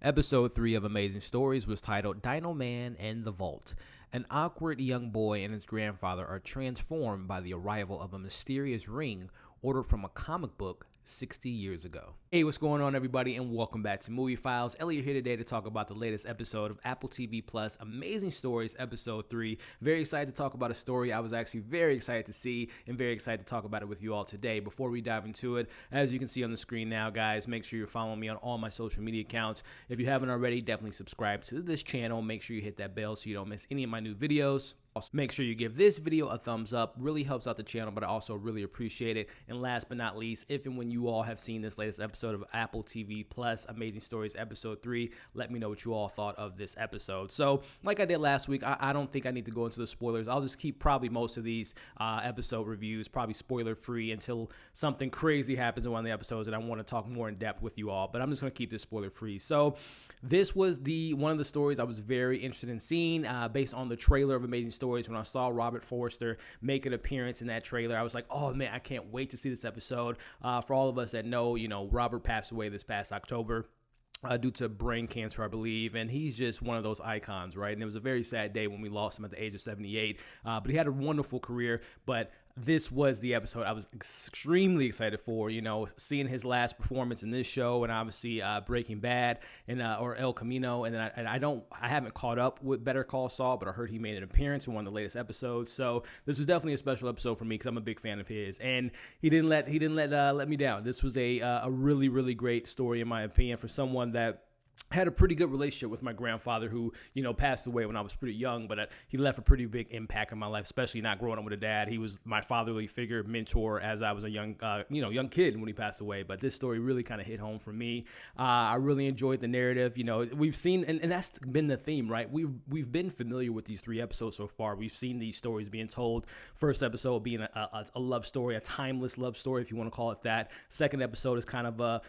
Episode 3 of Amazing Stories was titled Dynoman and the Vault. An awkward young boy and his grandfather are transformed by the arrival of a mysterious ring ordered from a comic book 60 years ago. Hey, what's going on, everybody, and welcome back to Movie Files. Elliot here today to talk about the latest episode of Apple TV Plus, Amazing Stories, Episode 3. Very excited to talk about a story I was actually very excited to see and very excited to talk about it with you all today. Before we dive into it, as you can see on the screen now, guys, make sure you're following me on all my social media accounts. If you haven't already, definitely subscribe to this channel. Make sure you hit that bell so you don't miss any of my new videos. Also, make sure you give this video a thumbs up. Really helps out the channel, but I also really appreciate it. And last but not least, if and when you all have seen this latest episode of Apple TV Plus Amazing Stories Episode 3, let me know what you all thought of this episode. So, like I did last week, I don't think I need to go into the spoilers. I'll just keep probably most of these episode reviews probably spoiler-free until something crazy happens in one of the episodes and I want to talk more in depth with you all. But I'm just going to keep this spoiler-free. So, this was one of the stories I was very interested in seeing based on the trailer of Amazing Stories. When I saw Robert Forster make an appearance in that trailer, I was like, oh man, I can't wait to see this episode. For all of us that know, Robert passed away this past October. Due to brain cancer, I believe, and he's just one of those icons, right? And it was a very sad day when we lost him at the age of 78, but he had a wonderful career. But this was the episode I was extremely excited for, seeing his last performance in this show, and obviously Breaking Bad and or El Camino, and then I haven't caught up with Better Call Saul, but I heard he made an appearance in one of the latest episodes. So this was definitely a special episode for me because I'm a big fan of his, and he didn't let me down. This was a really, really great story in my opinion for someone that had a pretty good relationship with my grandfather who, passed away when I was pretty young, but he left a pretty big impact in my life, especially not growing up with a dad. He was my fatherly figure, mentor as I was a young kid when he passed away. But this story really kind of hit home for me. I really enjoyed the narrative. We've seen, and that's been the theme, right? We've been familiar with these 3 episodes so far. We've seen these stories being told. First episode being a love story, a timeless love story, if you want to call it that. Second episode is kind of a,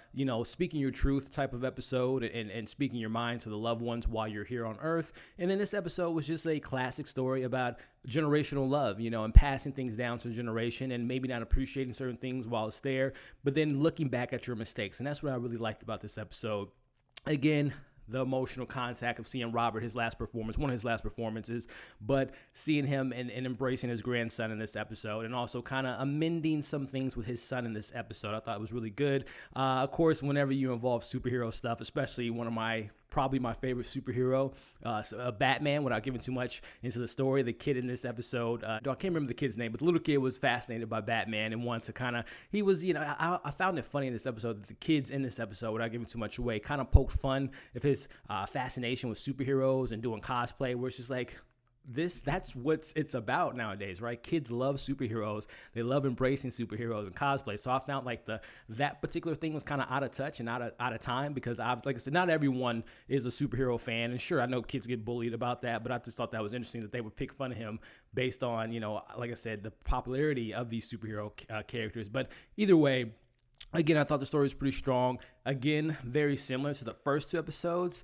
speaking your truth type of episode and speaking your mind to the loved ones while you're here on earth. And then this episode was just a classic story about generational love, and passing things down to a generation and maybe not appreciating certain things while it's there, but then looking back at your mistakes. And that's what I really liked about this episode. Again, the emotional contact of seeing Robert, one of his last performances, but seeing him and embracing his grandson in this episode, and also kind of amending some things with his son in this episode. I thought it was really good. Of course, whenever you involve superhero stuff, especially probably my favorite superhero, Batman, without giving too much into the story. The kid in this episode, I can't remember the kid's name, but the little kid was fascinated by Batman and wanted to I found it funny in this episode that the kids in this episode, without giving too much away, kind of poked fun of his fascination with superheroes and doing cosplay, where it's just like, that's what it's about nowadays, right? Kids love superheroes. They love embracing superheroes and cosplay. So I found like that particular thing was kind of out of touch and out of time, because like I said, not everyone is a superhero fan. And sure, I know kids get bullied about that, but I just thought that was interesting that they would pick fun of him based on, like I said, the popularity of these superhero characters. But either way, again, I thought the story was pretty strong. Again, very similar to the first 2 episodes.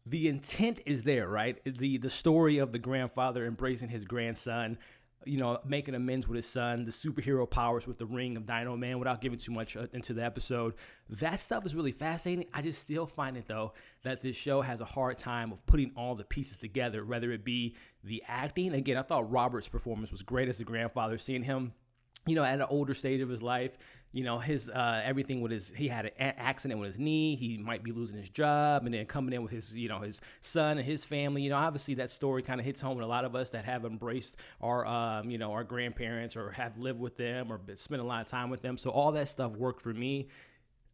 The intent is there, right? The story of the grandfather embracing his grandson, making amends with his son, the superhero powers with the ring of Dynoman, without giving too much into the episode. That stuff is really fascinating. I just still find it, though, that this show has a hard time of putting all the pieces together, whether it be the acting. Again, I thought Robert's performance was great as the grandfather, seeing him at an older stage of his life, his everything with he had an accident with his knee. He might be losing his job, and then coming in with his, his son and his family. Obviously that story kind of hits home with a lot of us that have embraced our, our grandparents or have lived with them or spent a lot of time with them. So all that stuff worked for me.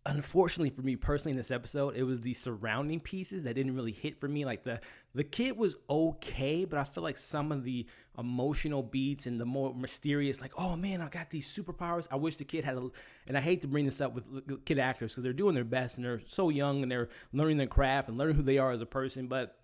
Unfortunately for me personally in this episode, it was the surrounding pieces that didn't really hit for me. Like the kid was okay, but I feel like some of the emotional beats and the more mysterious, like, oh man, I got these superpowers. I wish the kid had and I hate to bring this up with kid actors because they're doing their best and they're so young and they're learning their craft and learning who they are as a person, but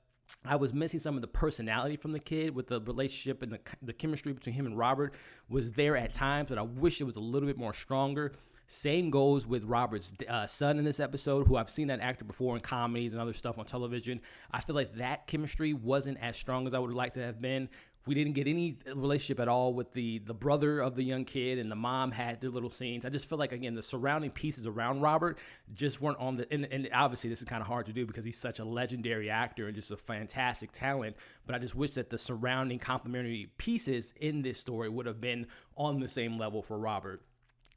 I was missing some of the personality from the kid with the relationship, and the chemistry between him and Robert was there at times, but I wish it was a little bit more stronger. Same goes with Robert's son in this episode, who I've seen that actor before in comedies and other stuff on television. I feel like that chemistry wasn't as strong as I would like to have been. We didn't get any relationship at all with the brother of the young kid, and the mom had their little scenes. I just feel like, again, the surrounding pieces around Robert just weren't on the, and obviously this is kind of hard to do because he's such a legendary actor and just a fantastic talent, but I just wish that the surrounding complementary pieces in this story would have been on the same level for Robert.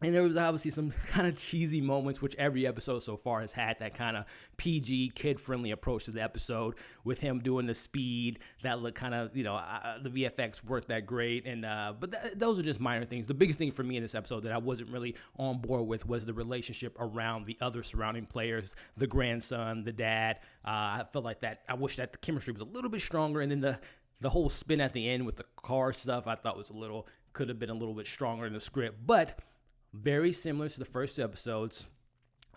And there was obviously some kind of cheesy moments, which every episode so far has had that kind of PG, kid-friendly approach to the episode, with him doing the speed that looked kind of, the VFX weren't that great. And but those are just minor things. The biggest thing for me in this episode that I wasn't really on board with was the relationship around the other surrounding players, the grandson, the dad. I felt like that. I wish that the chemistry was a little bit stronger. And then the whole spin at the end with the car stuff, I thought could have been a little bit stronger in the script. But very similar to the first two episodes,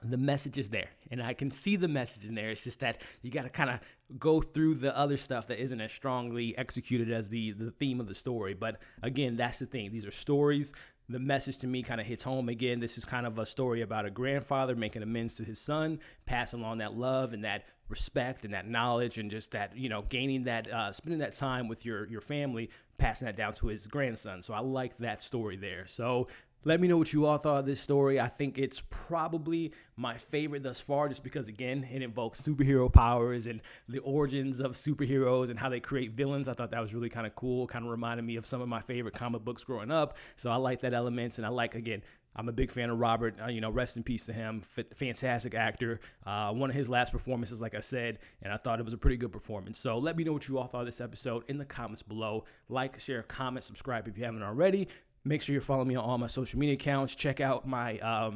the message is there, and I can see the message in there. It's just that you got to kind of go through the other stuff that isn't as strongly executed as the theme of the story. But again, that's the thing. These are stories. The message to me kind of hits home. Again, this is kind of a story about a grandfather making amends to his son, passing along that love and that respect and that knowledge, and just that, gaining that, spending that time with your family, passing that down to his grandson. So I like that story there. So let me know what you all thought of this story. I think it's probably my favorite thus far, just because, again, it invokes superhero powers and the origins of superheroes and how they create villains. I thought that was really kind of cool. Kind of reminded me of some of my favorite comic books growing up. So I like that element, and I like, again, I'm a big fan of Robert. Rest in peace to him. Fantastic actor. One of his last performances, like I said, and I thought it was a pretty good performance. So let me know what you all thought of this episode in the comments below. Like, share, comment, subscribe if you haven't already. Make sure you're following me on all my social media accounts. Check out my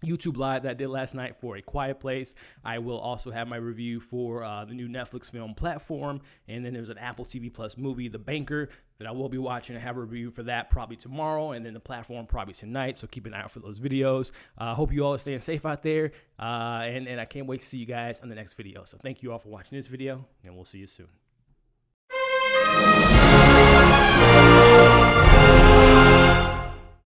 YouTube Live that I did last night for A Quiet Place. I will also have my review for the new Netflix film Platform. And then there's an Apple TV Plus movie, The Banker, that I will be watching and have a review for that probably tomorrow. And then the Platform probably tonight. So keep an eye out for those videos. Hope you all are staying safe out there. And I can't wait to see you guys on the next video. So thank you all for watching this video, and we'll see you soon.